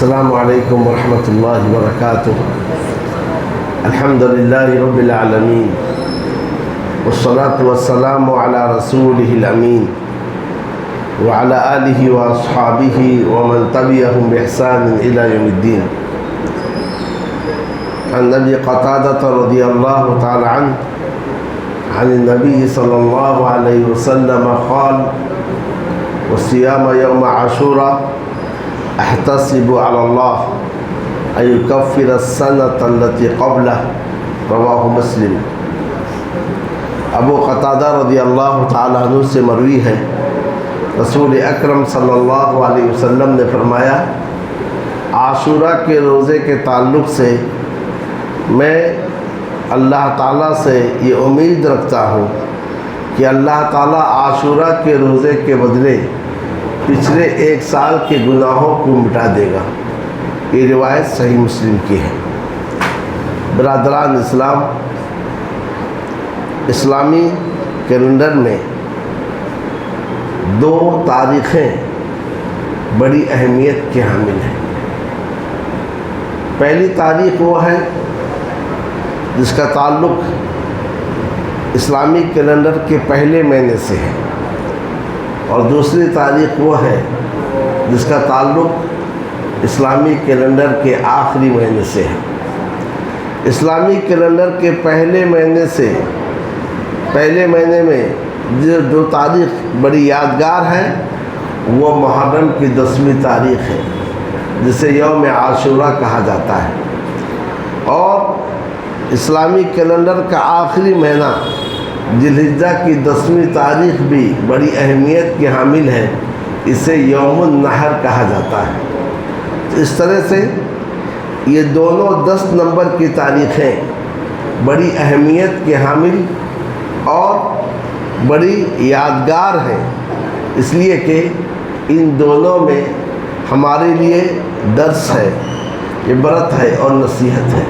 السلام علیکم ورحمۃ اللہ وبرکاتہ۔ الحمدللہ رب العالمین والصلاة والسلام علی رسولہ الامین وعلی آلہ واصحابہ ومن تبعہم بإحسان الی یوم الدین۔ عن ابی قتادہ رضی اللہ تعالی عنہ عن النبی صلی اللہ علیہ وسلم قال وصيام يوم عاشوراء احتسب على الله ان يكفر السنة التي قبله رواه مسلم۔ ابو قتادہ رضی اللہ تعالیٰ عنہ سے مروی ہے، رسول اکرم صلی اللہ علیہ وسلم نے فرمایا، عاشوراء کے روزے کے تعلق سے میں اللہ تعالیٰ سے یہ امید رکھتا ہوں کہ اللہ تعالیٰ عاشوراء کے روزے کے بدلے پچھلے ایک سال کے گناہوں کو مٹا دے گا۔ یہ روایت صحیح مسلم کی ہے۔ برادران اسلام، اسلامی کیلنڈر میں دو تاریخیں بڑی اہمیت کے حامل ہیں۔ پہلی تاریخ وہ ہے جس کا تعلق اسلامی کیلنڈر کے پہلے مہینے سے ہے، اور دوسری تاریخ وہ ہے جس کا تعلق اسلامی کیلنڈر کے آخری مہینے سے ہے۔ اسلامی کیلنڈر کے پہلے مہینے میں جو تاریخ بڑی یادگار ہے وہ محرم کی 10ویں تاریخ ہے، جسے یوم عاشوراء کہا جاتا ہے، اور اسلامی کیلنڈر کا آخری مہینہ ذی الحجہ کی 10ویں تاریخ بھی بڑی اہمیت کی حامل ہے، اسے یوم النحر کہا جاتا ہے۔ اس طرح سے یہ دونوں 10 نمبر کی تاریخیں بڑی اہمیت کے حامل اور بڑی یادگار ہیں، اس لیے کہ ان دونوں میں ہمارے لیے درس ہے، عبرت ہے اور نصیحت ہے۔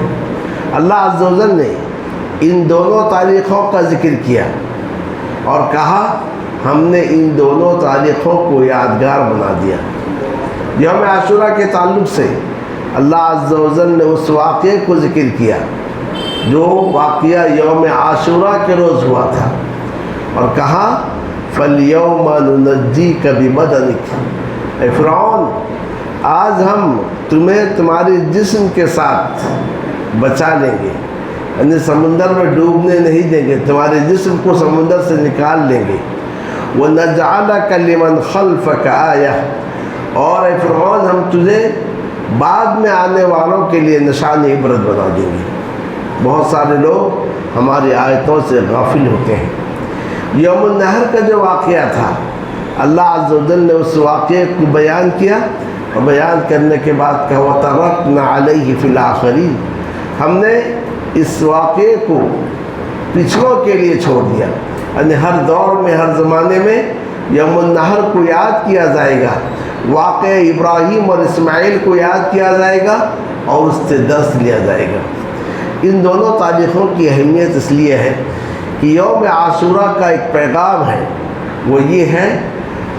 اللہ عز و جل نے ان دونوں تاریخوں کا ذکر کیا اور کہا ہم نے ان دونوں تاریخوں کو یادگار بنا دیا۔ یوم عاشوراء کے تعلق سے اللہ عز و جل نے اس واقعے کو ذکر کیا جو واقعہ یوم عاشوراء کے روز ہوا تھا، اور کہا فَالْيَوْمَ نُنَجِّيكَ بِبَدَنِكَ، اے فرعون آج ہم تمہیں تمہاری جسم کے ساتھ بچا لیں گے، یعنی سمندر میں ڈوبنے نہیں دیں گے، تمہارے جسم کو سمندر سے نکال لیں گے۔ وَنَجْعَلَكَ لِمَنْ خَلْفَكَ آیَةً، اور اے فرعون ہم تجھے بعد میں آنے والوں کے لیے نشان عبرت بنا دیں گے۔ بہت سارے لوگ ہماری آیتوں سے غافل ہوتے ہیں۔ یوم النحر کا جو واقعہ تھا، اللہ عز و جل نے اس واقعے کو بیان کیا، اور بیان کرنے کے بعد کہا وَتَرَكْنَا عَلَيْهِ فِي الْآخِرِينَ، ہم نے اس واقعے کو پچھلوں کے لیے چھوڑ دیا، یعنی ہر دور میں ہر زمانے میں یوم النحر کو یاد کیا جائے گا، واقعہ ابراہیم اور اسماعیل کو یاد کیا جائے گا اور اس سے درس لیا جائے گا۔ ان دونوں تاریخوں کی اہمیت اس لیے ہے کہ یوم عاشوراء کا ایک پیغام ہے، وہ یہ ہے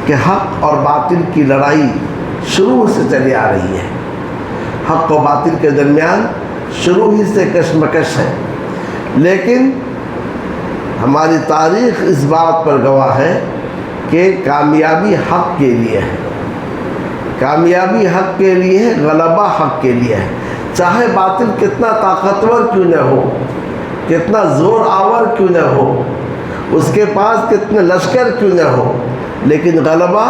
کہ حق اور باطل کی لڑائی شروع سے چلی آ رہی ہے۔ حق و باطل کے درمیان شروع ہی سے کشمکش ہے، لیکن ہماری تاریخ اس بات پر گواہ ہے کہ کامیابی حق کے لیے ہے، کامیابی حق کے لیے ہے، غلبہ حق کے لیے ہے، چاہے باطل کتنا طاقتور کیوں نہ ہو، کتنا زور آور کیوں نہ ہو، اس کے پاس کتنے لشکر کیوں نہ ہو، لیکن غلبہ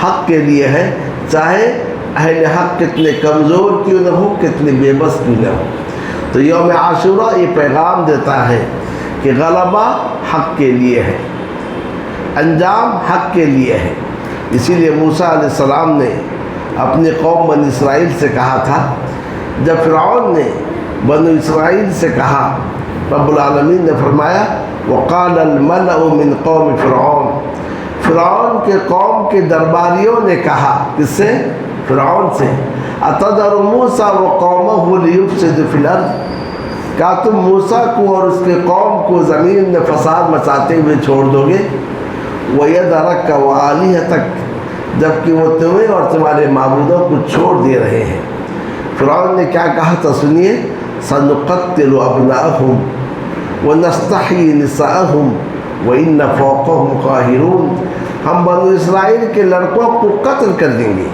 حق کے لیے ہے، چاہے اہل حق کتنے کمزور کیوں نہ ہو، کتنے بے بس کیوں نہ ہو۔ تو یوم عاشوراء یہ پیغام دیتا ہے کہ غلبہ حق کے لیے ہے، انجام حق کے لیے ہے۔ اسی لیے موسیٰ علیہ السلام نے اپنی قوم بنی اسرائیل سے کہا تھا، جب فرعون نے بنی اسرائیل سے کہا، رب العالمین نے فرمایا وَقَالَ الْمَلَأُ مِنْ قَوْمِ فِرْعَوْنَ، فرعون کے قوم کے درباریوں نے کہا، کس سے؟ فرعون سے، أَتَذَرُ مُوسَىٰ وَقَوْمَهُ لِيُفْسِدُ فِي الْأَرْضِ، کیا تم موسیٰ کو اور اس کے قوم کو زمین میں فساد مچاتے ہوئے چھوڑ دو گے؟ وَيَذَرَكَ وَآلِهَتَكَ، جبکہ وہ تمہیں اور تمہارے معبودوں کو چھوڑ دے رہے ہیں۔ فرعون نے کیا کہا تھا سنیے، سنقتل ابناءہم ونستحیی نساءہم وإن فوقہم قاہرون، ہم بنو اسرائیل کے لڑکوں کو قتل کر دیں گے،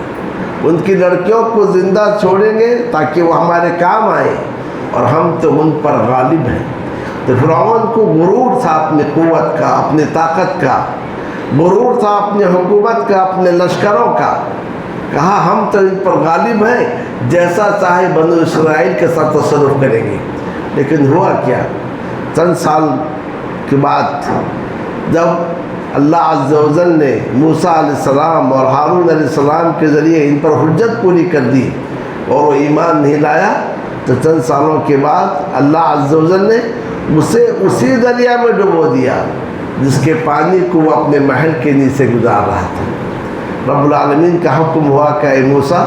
ان کی لڑکیوں کو زندہ چھوڑیں گے تاکہ وہ ہمارے کام آئیں، اور ہم تو ان پر غالب ہیں۔ تو فرعون کو غرور تھا اپنی قوت کا، اپنی طاقت کا، غرور تھا اپنی حکومت کا، اپنے لشکروں کا۔ کہا ہم تو ان پر غالب ہیں، جیسا چاہے بنو اسرائیل کے ساتھ تصرف کریں گے۔ لیکن ہوا کیا، چند سال کے بعد جب اللہ عز و جل نے موسیٰ علیہ السلام اور ہارون علیہ السلام کے ذریعے ان پر حجت پوری کر دی اور وہ ایمان نہیں لایا، تو چند سالوں کے بعد اللہ عز و جل نے اسے اسی دریا میں ڈبو دیا جس کے پانی کو وہ اپنے محل کے نیچے گزار رہا تھا۔ رب العالمین کا حکم ہوا کہ اے موسیٰ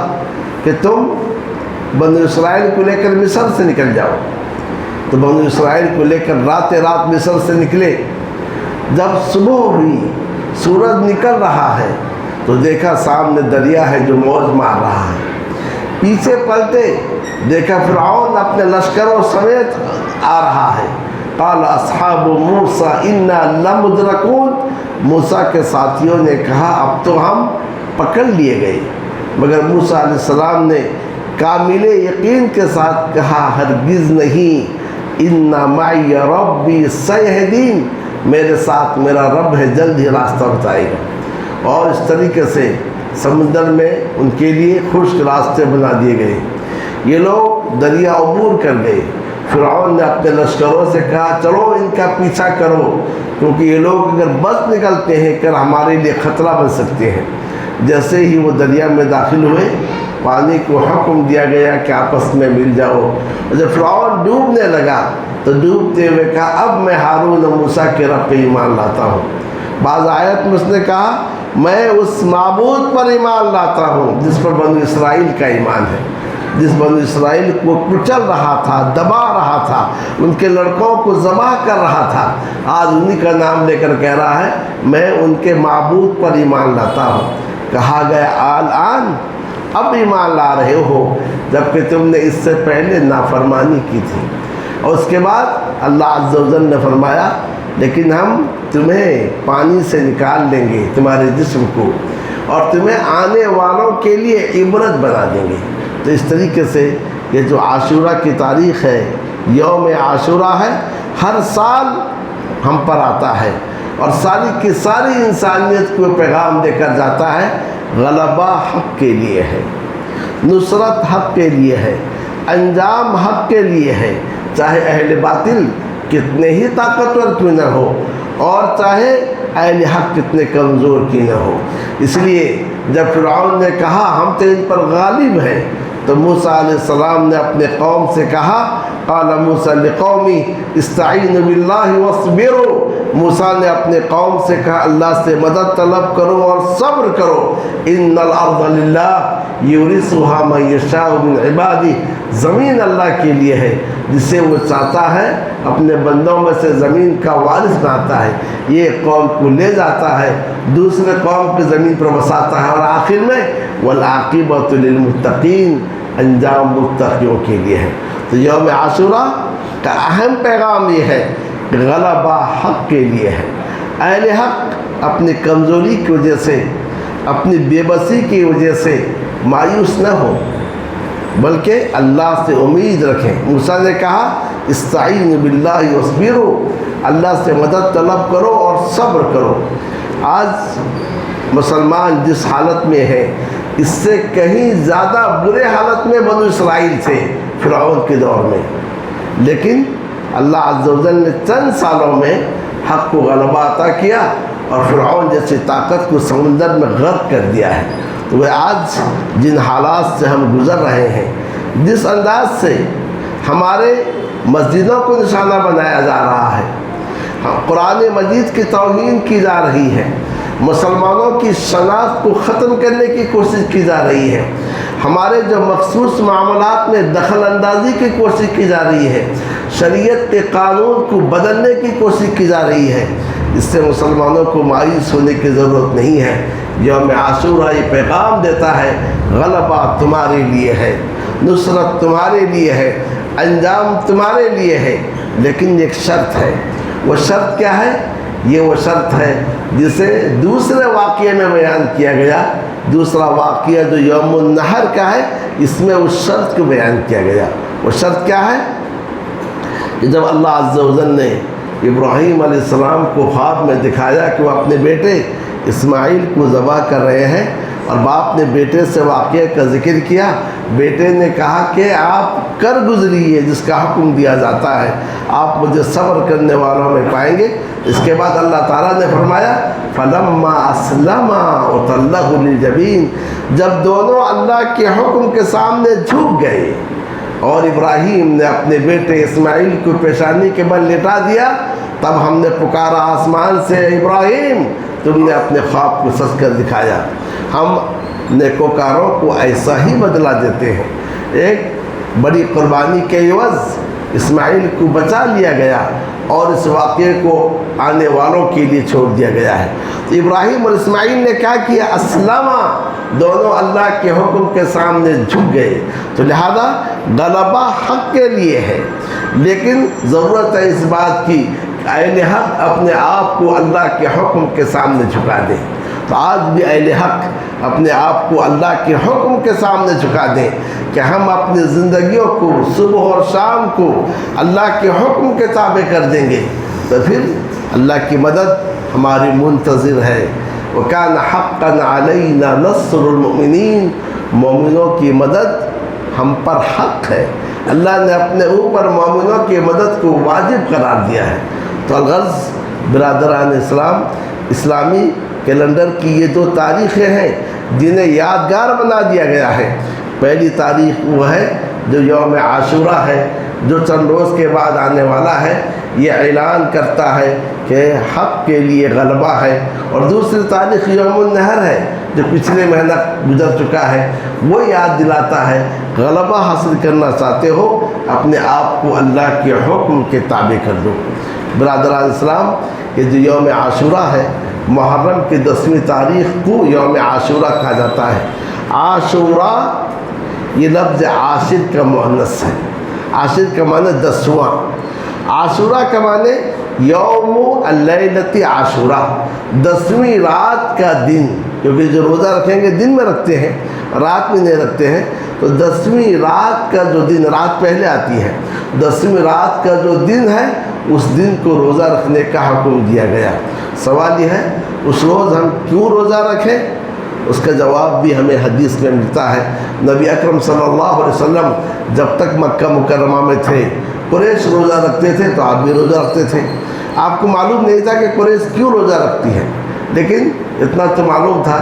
کہ تم بنو اسرائیل کو لے کر مصر سے نکل جاؤ۔ تو بنو اسرائیل کو لے کر رات مصر سے نکلے۔ جب صبح ہوئی، سورج نکل رہا ہے، تو دیکھا سامنے دریا ہے جو موج مار رہا ہے۔ پیچھے پلٹے، دیکھا فرعون اپنے لشکروں سمیت آ رہا ہے۔ قال اصحاب موسیٰ انا لمدرکون، موسیٰ کے ساتھیوں نے کہا اب تو ہم پکڑ لیے گئے، مگر موسیٰ علیہ السلام نے کامل یقین کے ساتھ کہا ہرگز نہیں، ان معی ربی سیہدین، میرے ساتھ میرا رب ہے، جلد ہی راستہ بتائے گا۔ اور اس طریقے سے سمندر میں ان کے لیے خشک راستے بنا دیے گئے۔ یہ لوگ دریا عبور کر گئے۔ فرعون نے اپنے لشکروں سے کہا چلو ان کا پیچھا کرو، کیونکہ یہ لوگ اگر بچ نکلتے ہیں کہ ہمارے لیے خطرہ بن سکتے ہیں۔ جیسے ہی وہ دریا میں داخل ہوئے، پانی کو حکم دیا گیا کہ آپس میں مل جاؤ۔ اور جب فرعون ڈوبنے لگا تو ڈوبتے ہوئے کہا اب میں ہارون و موسیٰ کے رب پہ ایمان لاتا ہوں۔ بعض آیت میں اس نے کہا میں اس معبود پر ایمان لاتا ہوں جس پر بنو اسرائیل کا ایمان ہے، جس بنو اسرائیل کو کچل رہا تھا، دبا رہا تھا، ان کے لڑکوں کو ذبح کر رہا تھا، آج انہی کا نام لے کر کہہ رہا ہے میں ان کے معبود پر ایمان لاتا ہوں۔ کہا گیا آن اب ایمان لا رہے ہو جبکہ تم نے اس سے پہلے نافرمانی کی تھی۔ اور اس کے بعد اللہ عز و جل نے فرمایا لیکن ہم تمہیں پانی سے نکال لیں گے تمہارے جسم کو، اور تمہیں آنے والوں کے لیے عبرت بنا دیں گے۔ تو اس طریقے سے یہ جو عاشورہ کی تاریخ ہے، یوم عاشورہ ہے، ہر سال ہم پر آتا ہے اور ساری کی ساری انسانیت کو پیغام دے کر جاتا ہے غلبہ حق کے لیے ہے، نصرت حق کے لیے ہے، انجام حق کے لیے ہے، چاہے اہل باطل کتنے ہی طاقتور کیوں نہ ہو اور چاہے اہل حق کتنے کمزور کی نہ ہو۔ اس لیے جب فرعون نے کہا ہم تو ان پر غالب ہیں، تو موسیٰ علیہ السلام نے اپنے قوم سے کہا قال موسیٰ لقومی استعینوا باللہ واصبروا، موسیٰ نے اپنے قوم سے کہا اللہ سے مدد طلب کرو اور صبر کرو، ان الارض للہ یورثها من یشاء من عبادہ، زمین اللہ کے لیے ہے، جسے وہ چاہتا ہے اپنے بندوں میں سے زمین کا وارث بناتا ہے، یہ قوم کو لے جاتا ہے دوسرے قوم کی زمین پر بساتا ہے، اور آخر میں والعاقبۃ للمتقین، انجام متقیوں کے لیے ہے۔ تو یوم عاشورہ کا اہم پیغام یہ ہے کہ غلبہ حق کے لیے ہے۔ اہل حق اپنی کمزوری کی وجہ سے، اپنی بے بسی کی وجہ سے مایوس نہ ہو، بلکہ اللہ سے امید رکھیں۔ موسیٰ نے کہا استعینوا باللہ واصبروا، اللہ سے مدد طلب کرو اور صبر کرو۔ آج مسلمان جس حالت میں ہے اس سے کہیں زیادہ برے حالت میں بنو اسرائیل تھے فرعون کے دور میں، لیکن اللہ عز و جل نے چند سالوں میں حق کو غلبہ عطا کیا اور فرعون جیسی طاقت کو سمندر میں غرق کر دیا ہے۔ تو وہ آج جن حالات سے ہم گزر رہے ہیں، جس انداز سے ہمارے مسجدوں کو نشانہ بنایا جا رہا ہے، قرآن مجید کی توہین کی جا رہی ہے، مسلمانوں کی شناخت کو ختم کرنے کی کوشش کی جا رہی ہے، ہمارے جو مخصوص معاملات میں دخل اندازی کی کوشش کی جا رہی ہے، شریعت کے قانون کو بدلنے کی کوشش کی جا رہی ہے، اس سے مسلمانوں کو مایوس ہونے کی ضرورت نہیں ہے۔ یوم عاشورہ یہ پیغام دیتا ہے غلبہ تمہارے لیے ہے، نصرت تمہارے لیے ہے، انجام تمہارے لیے ہے، لیکن ایک شرط ہے۔ وہ شرط کیا ہے؟ یہ وہ شرط ہے جسے دوسرے واقعے میں بیان کیا گیا۔ دوسرا واقعہ جو یوم النحر کا ہے، اس میں اس شرط کو بیان کیا گیا۔ وہ شرط کیا ہے کہ جب اللہ عز و جل نے ابراہیم علیہ السلام کو خواب میں دکھایا کہ وہ اپنے بیٹے اسماعیل کو ذبح کر رہے ہیں، اور باپ نے بیٹے سے واقعے کا ذکر کیا، بیٹے نے کہا کہ آپ کر گزریے جس کا حکم دیا جاتا ہے، آپ مجھے صبر کرنے والوں میں پائیں گے۔ اس کے بعد اللہ تعالیٰ نے فرمایا فَلَمَّا أَسْلَمَا وَتَلَّهُ لِلْجَبِينِ، جب دونوں اللہ کے حکم کے سامنے جھک گئے اور ابراہیم نے اپنے بیٹے اسماعیل کو پیشانی کے بل لٹا دیا، تب ہم نے پکارا آسمان سے، ابراہیم تم نے اپنے خواب کو سچ کر دکھایا۔ ہم نیکوکاروں کو ایسا ہی بدلہ دیتے ہیں۔ ایک بڑی قربانی کے عوض اسماعیل کو بچا لیا گیا اور اس واقعے کو آنے والوں کے لیے چھوڑ دیا گیا ہے۔ تو ابراہیم اور اسماعیل نے کیا کیا؟ اسلما، دونوں اللہ کے حکم کے سامنے جھک گئے۔ تو لہذا غلبہ حق کے لیے ہے، لیکن ضرورت ہے اس بات کی کہ اہل حق اپنے آپ کو اللہ کے حکم کے سامنے جھکا دیں۔ تو آج بھی اہل حق اپنے آپ کو اللہ کے حکم کے سامنے جھکا دیں کہ ہم اپنی زندگیوں کو صبح اور شام کو اللہ کے حکم کے تابع کر دیں گے، تو پھر اللہ کی مدد ہماری منتظر ہے۔ وَكَانَ حَقًّا عَلَيْنَا نَصْرُ الْمُؤْمِنِينَ، مومنوں کی مدد ہم پر حق ہے۔ اللہ نے اپنے اوپر مومنوں کی مدد کو واجب قرار دیا ہے۔ تو الغرض برادران اسلام، اسلامی کیلنڈر کی یہ دو تاریخیں ہیں جنہیں یادگار بنا دیا گیا ہے۔ پہلی تاریخ وہ ہے جو یوم عاشورہ ہے، جو چند روز کے بعد آنے والا ہے، یہ اعلان کرتا ہے کہ حق کے لیے غلبہ ہے۔ اور دوسری تاریخ یوم النحر ہے جو پچھلے مہینہ گزر چکا ہے، وہ یاد دلاتا ہے غلبہ حاصل کرنا چاہتے ہو اپنے آپ کو اللہ کے حکم کے تابع کر دو۔ برادران اسلام، یہ جو یوم عاشورہ ہے، محرم کی 10ویں تاریخ کو یوم عاشورہ کہا جاتا ہے۔ عاشورہ یہ لفظ عاشر کا مؤنث ہے۔ عاشر کا معنی 10واں، عاشورہ کا معنی یوم اللیلۃ عاشورہ، 10ویں رات کا دن، کیونکہ جو روزہ رکھیں گے دن میں رکھتے ہیں، رات میں نہیں رکھتے ہیں۔ تو 10ویں رات کا جو دن، رات پہلے آتی ہے، 10ویں رات کا جو دن ہے اس دن کو روزہ رکھنے کا حکم دیا گیا۔ سوال یہ ہے اس روز ہم کیوں روزہ رکھیں؟ اس کا جواب بھی ہمیں حدیث میں ملتا ہے۔ نبی اکرم صلی اللہ علیہ وسلم جب تک مکہ مکرمہ میں تھے، قریش روزہ رکھتے تھے تو آپ بھی روزہ رکھتے تھے۔ آپ کو معلوم نہیں تھا کہ قریش کیوں روزہ رکھتی ہے، لیکن اتنا تو معلوم تھا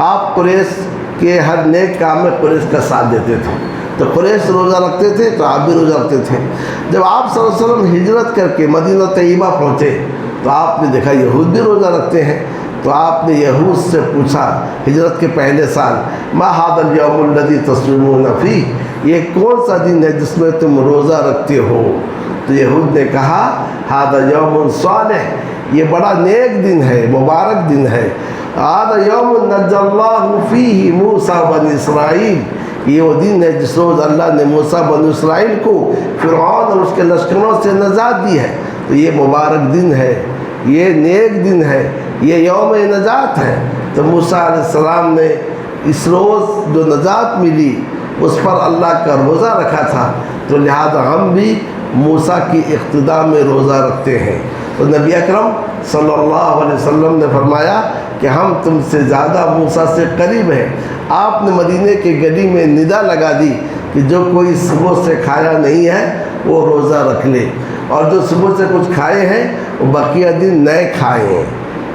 آپ قریش کے ہر نیک کام میں قریش کا ساتھ دیتے تھے، تو قریش روزہ رکھتے تھے تو آپ بھی روزہ رکھتے تھے۔ جب آپ صلی اللہ علیہ وسلم ہجرت کر کے مدینہ طیبہ پہنچے تو آپ نے دیکھا یہود بھی روزہ رکھتے ہیں، تو آپ نے یہود سے پوچھا ہجرت کے پہلے سال، ما ھذا الیوم الذی تصومون فیہ، یہ کون سا دن ہے جس میں تم روزہ رکھتے ہو؟ تو یہود نے کہا ھذا یوم صالح، یہ بڑا نیک دن ہے، مبارک دن ہے۔ ھذا یوم نجی اللہ فیہ موسیٰ بنی اسرائیل، یہ وہ دن ہے جس روز اللہ نے موسیٰ بنی اسرائیل کو فرعون اور اس کے لشکروں سے نجات دی ہے۔ تو یہ مبارک دن ہے، یہ نیک دن ہے، یہ یوم نجات ہے۔ تو موسیٰ علیہ السلام نے اس روز جو نجات ملی اس پر اللہ کا روزہ رکھا تھا، تو لہذا ہم بھی موسیٰ کی اقتداء میں روزہ رکھتے ہیں۔ تو نبی اکرم صلی اللہ علیہ وسلم نے فرمایا کہ ہم تم سے زیادہ موسیٰ سے قریب ہیں۔ آپ نے مدینے کی گلی میں ندا لگا دی کہ جو کوئی صبح سے کھایا نہیں ہے وہ روزہ رکھ لے، اور جو صبح سے کچھ کھائے ہیں وہ بقیہ دن نئے کھائے ہیں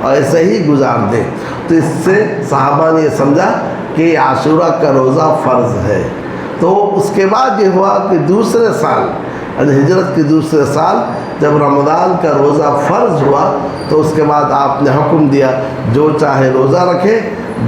اور ایسے ہی گزار دیں۔ تو اس سے صحابہ نے یہ سمجھا کہ عاشورہ کا روزہ فرض ہے۔ تو اس کے بعد یہ ہوا کہ دوسرے سال، ہجرت کے دوسرے سال جب رمضان کا روزہ فرض ہوا تو اس کے بعد آپ نے حکم دیا جو چاہے روزہ رکھے،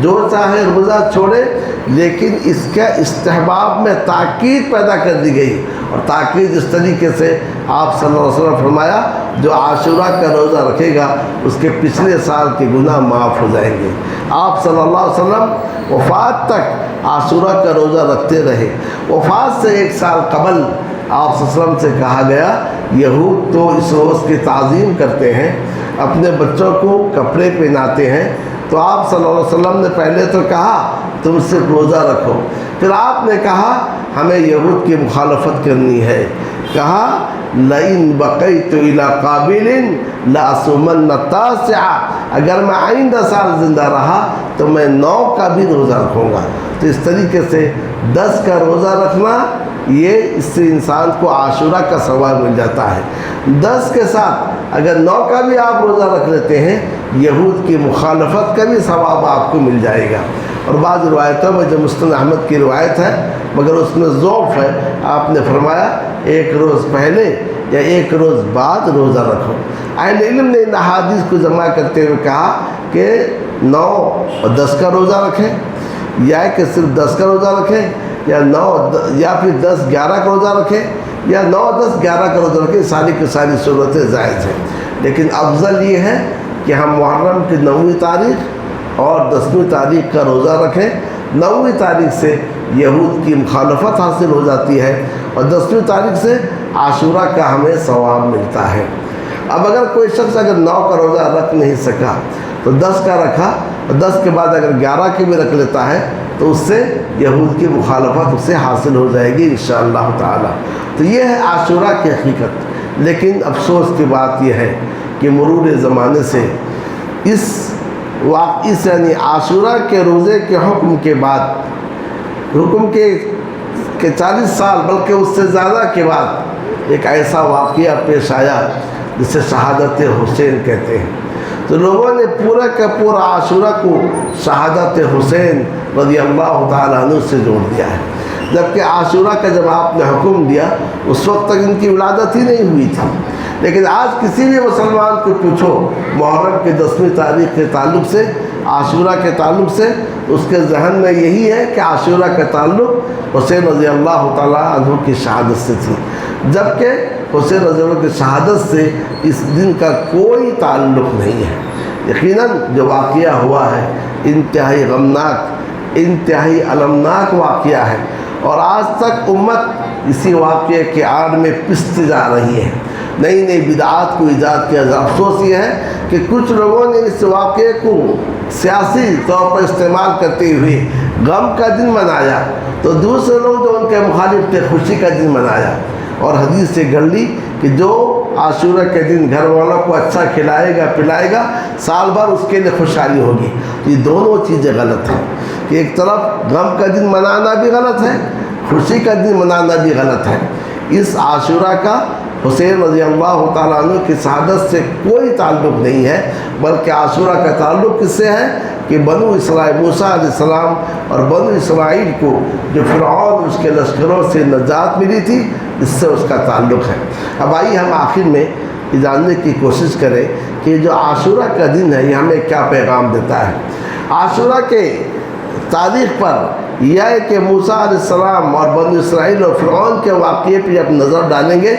جو چاہے روزہ چھوڑے، لیکن اس کا استحباب میں تاکید پیدا کر دی گئی اور تاکید اس طریقے سے آپ صلی اللہ علیہ وسلم فرمایا جو عاشورہ کا روزہ رکھے گا اس کے پچھلے سال کے گناہ معاف ہو جائیں گے۔ آپ صلی اللہ علیہ وسلم وفات تک عاشورہ کا روزہ رکھتے رہے۔ وفات سے 1 سال قبل آپ صلی اللہ علیہ وسلم سے کہا گیا یہود تو اس روز کی تعظیم کرتے ہیں، اپنے بچوں کو کپڑے پہناتے ہیں، تو آپ صلی اللہ علیہ وسلم نے پہلے تو کہا تم صرف روزہ رکھو، پھر آپ نے کہا ہمیں یہود کی مخالفت کرنی ہے، کہا لئن بقیت الی قابل لأصومن التاسع، اگر میں آئندہ سال زندہ رہا تو میں 9 کا بھی روزہ رکھوں گا۔ تو اس طریقے سے 10 کا روزہ رکھنا یہ اس سے انسان کو عاشورہ کا ثواب مل جاتا ہے۔ 10 کے ساتھ اگر 9 کا بھی آپ روزہ رکھ لیتے ہیں یہود کی مخالفت کا بھی ثواب آپ کو مل جائے گا۔ اور بعض روایتوں میں جو مسند احمد کی روایت ہے مگر اس میں ضعف ہے، آپ نے فرمایا 1 روز پہلے یا 1 روز بعد روزہ رکھو۔ اہل علم نے ان احادیث کو جمع کرتے ہوئے کہا کہ 9 اور 10 کا روزہ رکھیں، یا کہ صرف 10 کا روزہ رکھیں، یا 9 یا پھر 10 11 کا روزہ رکھیں، یا 9 10 11 کا روزہ رکھیں، ساری کی ساری صورتیں جائز ہیں۔ لیکن افضل یہ ہے کہ ہم محرم کی 9ویں تاریخ اور 10ویں تاریخ کا روزہ رکھیں۔ 9ویں تاریخ سے یہود کی مخالفت حاصل ہو جاتی ہے اور 10ویں تاریخ سے عاشورہ کا ہمیں ثواب ملتا ہے۔ اب اگر کوئی شخص اگر 9 کا روزہ رکھ نہیں سکا تو 10 کا رکھا، اور 10 کے بعد اگر 11 کے بھی رکھ لیتا ہے تو اس سے یہود کی مخالفت اسے حاصل ہو جائے گی انشاءاللہ تعالی۔ تو یہ ہے عاشورہ کی حقیقت۔ لیکن افسوس کی بات یہ ہے کہ مرور زمانے سے اس یعنی عاشورہ کے روزے کے حکم کے بعد، حکم کے 40 سال بلکہ اس سے زیادہ کے بعد ایک ایسا واقعہ پیش آیا جسے شہادت حسین کہتے ہیں۔ تو لوگوں نے پورا کا پورا عاشورہ کو شہادت حسین رضی اللہ تعالیٰ عنہ سے جوڑ دیا ہے، جبکہ عاشورہ کا جب آپ نے حکم دیا اس وقت تک ان کی ولادت ہی نہیں ہوئی تھی۔ لیکن آج کسی بھی مسلمان کو پوچھو محرم کی 10ویں تاریخ کے تعلق سے، عاشورہ کے تعلق سے، اس کے ذہن میں یہی ہے کہ عاشورہ کا تعلق حسین رضی اللہ تعالیٰ عنہ کی شہادت سے تھی، جبکہ حسین رضی اللہ کی شہادت سے اس دن کا کوئی تعلق نہیں ہے۔ یقیناً جو واقعہ ہوا ہے انتہائی غمناک، انتہائی المناک واقعہ ہے، اور آج تک امت اسی واقعے کے آڑ میں پستی جا رہی ہے، نئی نئی بدعات کو ایجاد کیا جا۔ افسوس یہ ہے کہ کچھ لوگوں نے اس واقعے کو سیاسی طور پر استعمال کرتے ہوئے غم کا دن منایا، تو دوسرے لوگ جو ان کے مخالف تھے خوشی کا دن منایا، اور حدیث سے گھڑ لی کہ جو عاشورہ کے دن گھر والوں کو اچھا کھلائے گا پلائے گا سال بھر اس کے لیے خوشحالی ہوگی۔ یہ دونوں چیزیں غلط ہیں کہ ایک طرف غم کا دن منانا بھی غلط ہے، خوشی کا دن منانا بھی غلط ہے۔ اس عاشورہ کا حسین رضی اللہ تعالیٰ عنہ کی شہادت سے کوئی تعلق نہیں ہے، بلکہ عاشورہ کا تعلق کس سے ہے کہ بنو اسرائیل، موسیٰ علیہ السلام اور بنو اسرائیل کو جو فرعون اس کے لشکروں سے نجات ملی تھی، اس سے اس کا تعلق ہے۔ اب آئیے ہم آخر میں جاننے کی کوشش کریں کہ جو عاشورہ کا دن ہے یہ ہمیں کیا پیغام دیتا ہے۔ عاشورہ کے تاریخ پر یہ ہے کہ موسیٰ علیہ السلام اور بنو اسرائیل اور فرعون کے واقعے پہ جب نظر ڈالیں گے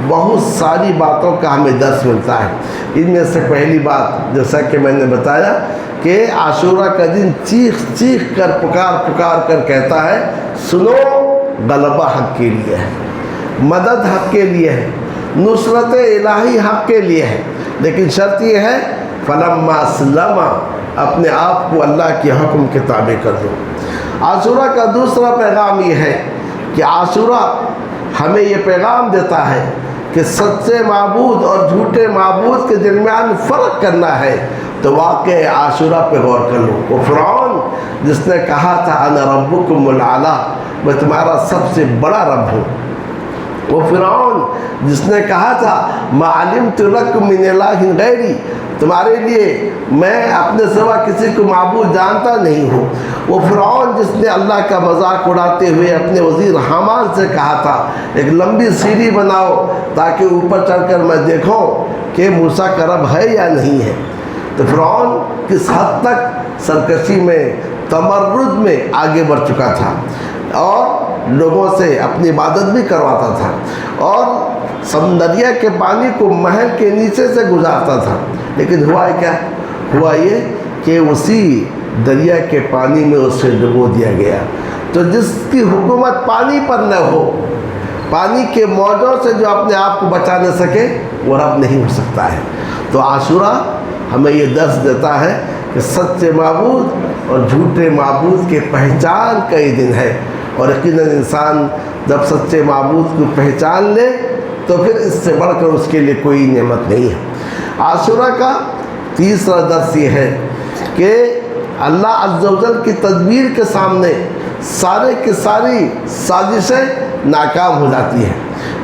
بہت ساری باتوں کا ہمیں درس ملتا ہے۔ ان میں سے پہلی بات جیسا کہ میں نے بتایا کہ عاشورہ کا دن چیخ چیخ کر پکار کر کہتا ہے سنو، غلبہ حق کے لیے ہے، مدد حق کے لیے ہے، نصرت الہی حق کے لیے ہے، لیکن شرط یہ ہے فلما اسلم، اپنے آپ کو اللہ کے حکم کے تابع کر دو۔ عاشورہ کا دوسرا پیغام یہ ہے کہ عاشورہ ہمیں یہ پیغام دیتا ہے کہ سچے معبود اور جھوٹے معبود کے درمیان فرق کرنا ہے، تو واقع عاشورہ پہ غور کر لو۔ وہ فرعون جس نے کہا تھا انا ربکم الاعلی، میں تمہارا سب سے بڑا رب ہوں، وہ فرعون جس نے کہا تھا ما علمت لکم من الہ غیری، تمہارے لیے میں اپنے سوا کسی کو معبود جانتا نہیں ہوں، وہ فرعون جس نے اللہ کا مذاق اڑاتے ہوئے اپنے وزیر حامان سے کہا تھا ایک لمبی سیڑھی بناؤ تاکہ اوپر چڑھ کر میں دیکھوں کہ موسیٰ کا رب ہے یا نہیں ہے۔ تو فرعون کس حد تک سرکشی میں، تمرد میں آگے بڑھ چکا تھا۔ اور لوگوں سے اپنی عبادت بھی کرواتا تھا اور دریا کے پانی کو محل کے نیچے سے گزارتا تھا. لیکن ہوا کیا؟ ہوا یہ کہ اسی دریا کے پانی میں اسے ڈبو دیا گیا. تو جس کی حکومت پانی پر نہ ہو، پانی کے موجوں سے جو اپنے آپ کو بچا نہ سکے، وہ رب نہیں ہو سکتا ہے. تو عاشورہ ہمیں یہ درس دیتا ہے کہ سچے معبود اور جھوٹے معبود کے پہچان کا یہ دن ہے. اور یقیناً انسان جب سچے معبود کو پہچان لے تو پھر اس سے بڑھ کر اس کے لیے کوئی نعمت نہیں ہے. عاشورہ کا تیسرا درس یہ ہے کہ اللہ عز و جل کی تدبیر کے سامنے سارے کی ساری سازشیں ناکام ہو جاتی ہیں.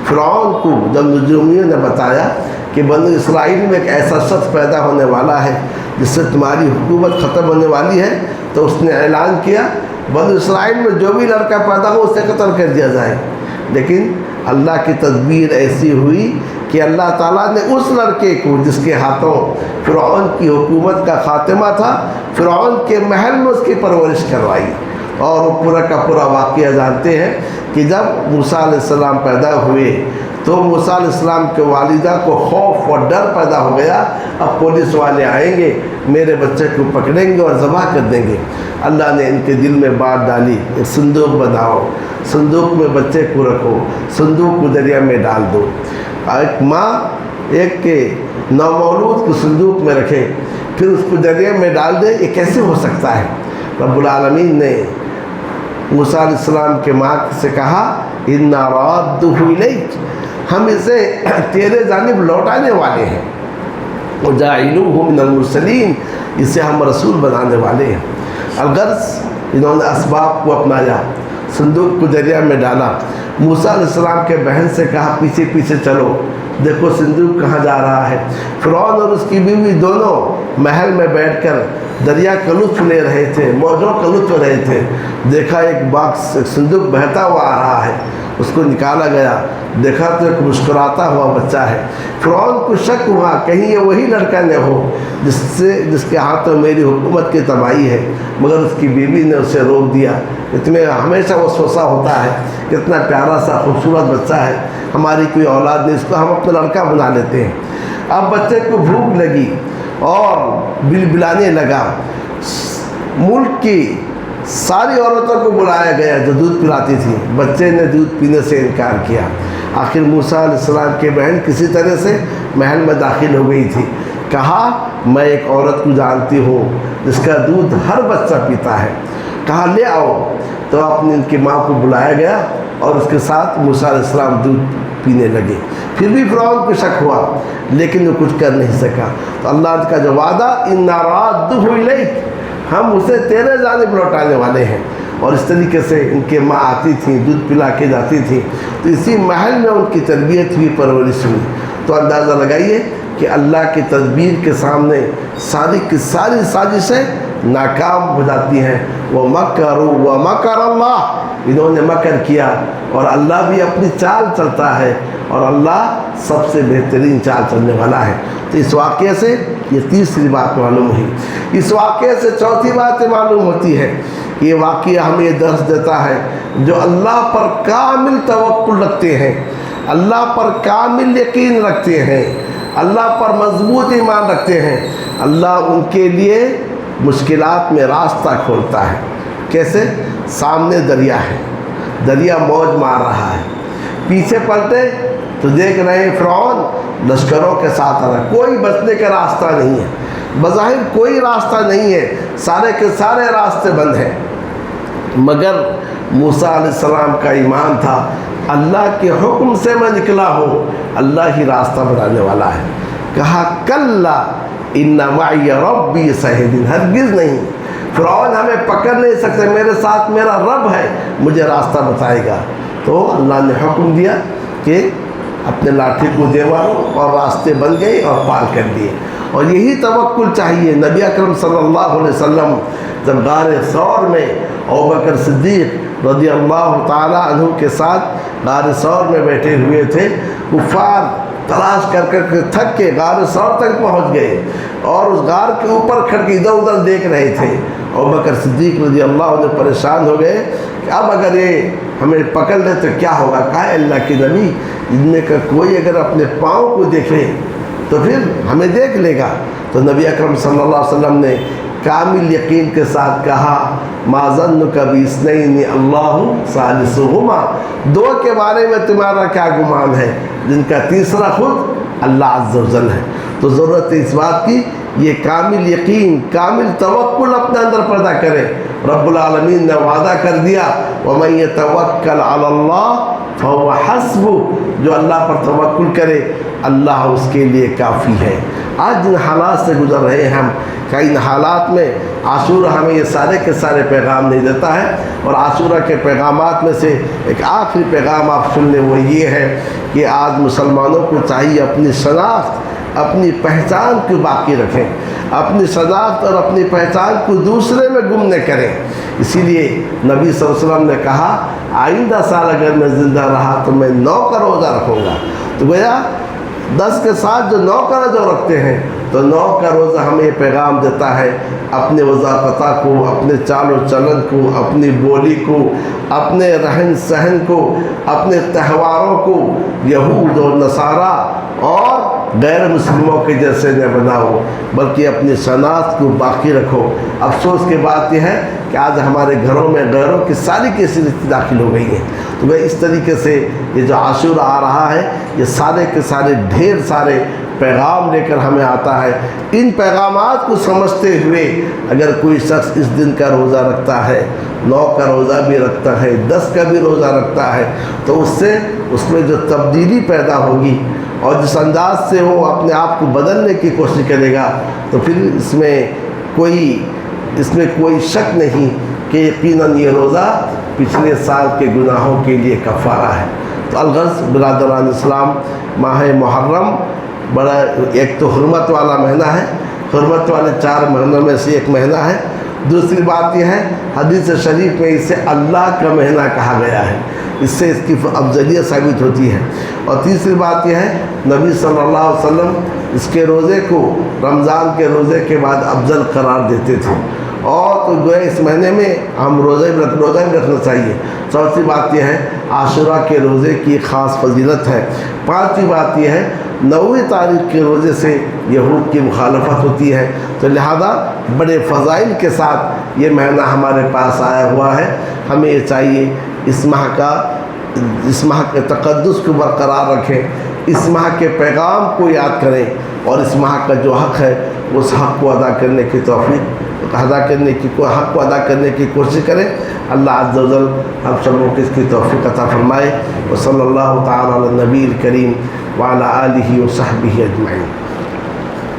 فرعون کو جب نجومیوں نے بتایا کہ بنی اسرائیل میں ایک ایسا شخص پیدا ہونے والا ہے جس سے تمہاری حکومت ختم ہونے والی ہے، تو اس نے اعلان کیا بنی اسرائیل میں جو بھی لڑکا پیدا ہو اسے قتل کر دیا جائے. لیکن اللہ کی تدبیر ایسی ہوئی کہ اللہ تعالیٰ نے اس لڑکے کو جس کے ہاتھوں فرعون کی حکومت کا خاتمہ تھا، فرعون کے محل میں اس کی پرورش کروائی. اور وہ پورا کا پورا واقعہ جانتے ہیں کہ جب موسیٰ علیہ السلام پیدا ہوئے تو موسیٰ علیہ السلام کے والدہ کو خوف اور ڈر پیدا ہو گیا، اب پولیس والے آئیں گے، میرے بچے کو پکڑیں گے اور ذبح کر دیں گے. اللہ نے ان کے دل میں بات ڈالی، ایک صندوق بناؤ، صندوق میں بچے کو رکھو، صندوق کو دریا میں ڈال دو. ایک ماں ایک کے نومولود کو صندوق میں رکھے پھر اس کو دریا میں ڈال دے، یہ کیسے ہو سکتا ہے؟ رب العالمین نے موسیٰ علیہ السلام کے ماں سے کہا اِنَّا رَادُّهُ إِلَيْكَ، ہم اسے تیرے جانب لوٹانے والے ہیں. وَجَاعِلُوهُ مِنَ الْمُرْسَلِينَ، اسے ہم رسول بنانے والے ہیں. الغرض انہوں نے اسباب کو اپنایا، صندوق کو دریا میں ڈالا. موسیٰ علیہ السلام کے بہن سے کہا پیچھے پیچھے چلو، دیکھو صندوق کہاں جا رہا ہے. فرعون اور اس کی بیوی دونوں محل میں بیٹھ کر دریا کا لطف لے رہے تھے، موجوں کا لطف لے رہے تھے. دیکھا ایک باکس، ایک صندوق بہتا ہوا آ رہا ہے، اس کو نکالا گیا، دیکھا تو ایک مسکراتا ہوا بچہ ہے. فرعون کو شک ہوا کہیں یہ وہی لڑکا نہ ہو جس کے ہاتھوں میری حکومت کی تباہی ہے، مگر اس کی بیوی نے اسے روک دیا. اتنے ہمیشہ وسوسہ ہوتا ہے، کتنا پیارا سا خوبصورت بچہ ہے، ہماری کوئی اولاد نہیں، اس کو ہم اپنا لڑکا بنا لیتے ہیں. اب بچے کو بھوک لگی اور بلبلانے لگا. ملک کی ساری عورتوں کو بلایا گیا جو دودھ پلاتی تھی، بچے نے دودھ پینے سے انکار کیا. آخر موسیٰ علیہ السلام کی بہن کسی طرح سے محل میں داخل ہو گئی تھی. کہا میں ایک عورت کو جانتی ہوں جس کا دودھ ہر بچہ پیتا ہے. کہا لے آؤ. تو اپنی ان کی ماں کو بلایا گیا اور اس کے ساتھ موسیٰ علیہ السلام دودھ پینے لگے. پھر بھی فرعون کو شک ہوا لیکن وہ کچھ کر نہیں سکا. تو اللہ کا جو وعدہ اِنَّا رَادُّهُ إِلَيْكَ، ہم اسے تیرے جانب لوٹانے والے ہیں. اور اس طریقے سے ان کے ماں آتی تھیں، دودھ پلا کے جاتی تھیں، تو اسی محل میں ان کی تربیت ہوئی، پرورش ہوئی. تو اندازہ لگائیے کہ اللہ کی تدبیر کے سامنے ساری کی ساری سازشیں ناکام ہو جاتی ہیں. وَمَكَرُوا وَمَكَرَ اللَّهُ، انہوں نے مکر کیا اور اللہ بھی اپنی چال چلتا ہے اور اللہ سب سے بہترین چال چلنے والا ہے. تو اس واقعے سے یہ تیسری بات معلوم ہوئی. اس واقعے سے چوتھی بات معلوم ہوتی ہے. یہ واقعہ ہمیں یہ درس دیتا ہے جو اللہ پر کامل توکل رکھتے ہیں، اللہ پر کامل یقین رکھتے ہیں، اللہ پر مضبوط ایمان رکھتے ہیں، اللہ ان کے لیے مشکلات میں راستہ کھولتا ہے. کیسے؟ سامنے دریا ہے، دریا موج مار رہا ہے، پیچھے پلٹے تو دیکھ رہے ہیں فرعون لشکروں کے ساتھ آ رہا ہے، کوئی بچنے کا راستہ نہیں ہے، بظاہر کوئی راستہ نہیں ہے، سارے کے سارے راستے بند ہیں. مگر موسیٰ علیہ السلام کا ایمان تھا اللہ کے حکم سے میں نکلا ہوں، اللہ ہی راستہ بنانے والا ہے. کہا کلا ان معی ربی سیہدین، ہرگز نہیں، فرعون ہمیں پکڑ نہیں سکتے، میرے ساتھ میرا رب ہے، مجھے راستہ بتائے گا. تو اللہ نے حکم دیا کہ اپنے لاٹھی کو دے مارو اور راستے بن گئے اور پار کر دیے. اور یہی توکل چاہیے. نبی اکرم صلی اللہ علیہ وسلم جب غار ثور میں ابوبکر صدیق رضی اللہ تعالیٰ عنہ کے ساتھ غار ثور میں بیٹھے ہوئے تھے، کفار تلاش کر کر کے تھک کے غار ثور تک پہنچ گئے اور اس غار کے اوپر کھڑ کے ادھر ادھر دیکھ رہے تھے. ابوبکر صدیق رضی اللہ عنہ پریشان ہو گئے کہ اب اگر یہ ہمیں پکڑ لے تو کیا ہوگا. کہا اللہ کے نبی ان میں کا کوئی اگر اپنے پاؤں کو دیکھے تو پھر ہمیں دیکھ لے گا. تو نبی اکرم صلی اللہ علیہ وسلم نے کامل یقین کے ساتھ کہا ما ظنک باثنین اللہ ثالثہما. دو کے بارے میں تمہارا کیا گمان ہے جن کا تیسرا خود اللہ عز و جل ہے. تو ضرورت ہے اس بات کی یہ کامل یقین کامل توکل اپنے اندر پیدا کرے. رب العالمین نے وعدہ کر دیا وَمَن يَتَوَكَّلْ عَلَى اللَّهِ فَهُوَ حَسْبُهُ. جو اللہ پر توکل کرے اللہ اس کے لیے کافی ہے. آج جن حالات سے گزر رہے ہیں ہم کہ ان حالات میں عاشورہ ہمیں یہ سارے کے سارے پیغام نہیں دیتا ہے. اور عاشورہ کے پیغامات میں سے ایک آخری پیغام آپ سن لیں وہ یہ ہے کہ آج مسلمانوں کو چاہیے اپنی شناخت اپنی پہچان کو باقی رکھیں. اپنی شناخت اور اپنی پہچان کو دوسرے میں گم نہ کریں. اسی لیے نبی صلی اللہ علیہ وسلم نے کہا آئندہ سال اگر میں زندہ رہا تو میں 9 کا روزہ رکھوں گا. تو گویا 10 کے ساتھ جو 9 کا جو رکھتے ہیں تو 9 کا روزہ ہمیں یہ پیغام دیتا ہے اپنے وضافتہ کو اپنے چال و چلن کو اپنی بولی کو اپنے رہن سہن کو اپنے تہواروں کو یہود اور نصارہ اور غیر مسلموں کے جیسے نہ بناؤ بلکہ اپنی شناخت کو باقی رکھو. افسوس کی بات یہ ہے کہ آج ہمارے گھروں میں غیروں کی ساری کی سلسلے داخل ہو گئی ہیں. تو وہ اس طریقے سے یہ جو عاشورہ آ رہا ہے یہ سارے کے سارے ڈھیر سارے پیغام لے کر ہمیں آتا ہے. ان پیغامات کو سمجھتے ہوئے اگر کوئی شخص اس دن کا روزہ رکھتا ہے 9 کا روزہ بھی رکھتا ہے 10 کا بھی روزہ رکھتا ہے تو اس میں جو تبدیلی پیدا ہوگی اور جس انداز سے وہ اپنے آپ کو بدلنے کی کوشش کرے گا تو پھر اس میں کوئی شک نہیں کہ یقیناً یہ روزہ پچھلے سال کے گناہوں کے لیے کفارہ ہے. تو الغرض برادران اسلام ماہ محرم بڑا ایک تو حرمت والا مہینہ ہے. حرمت والے 4 مہینوں میں سے ایک مہینہ ہے. دوسری بات یہ ہے حدیث شریف میں اسے اللہ کا مہینہ کہا گیا ہے. اس سے اس کی افضلیت ثابت ہوتی ہے. اور تیسری بات یہ ہے نبی صلی اللہ علیہ وسلم اس کے روزے کو رمضان کے روزے کے بعد افضل قرار دیتے تھے. اور تو جو ہے اس مہینے میں ہم روزہ بھی رکھنا چاہیے. چوتھی بات یہ ہے عاشورہ کے روزے کی خاص فضیلت ہے. پانچویں بات یہ ہے 9ویں تاریخ کے روزے سے یہود کی مخالفت ہوتی ہے. تو لہذا بڑے فضائل کے ساتھ یہ مہینہ ہمارے پاس آیا ہوا ہے. ہمیں یہ چاہیے اس ماہ کے تقدس کو برقرار رکھیں. اس ماہ کے پیغام کو یاد کریں اور اس ماہ کا جو حق ہے اس حق کو ادا کرنے کی حق کو ادا کرنے کی کوشش کریں. اللہ عز و جل ہم سبوں کو اس کی توفیق عطا فرمائے. وصلی اللہ تعالی علی النبی الکریم وعلی آلہ وصحبہ اجمعین.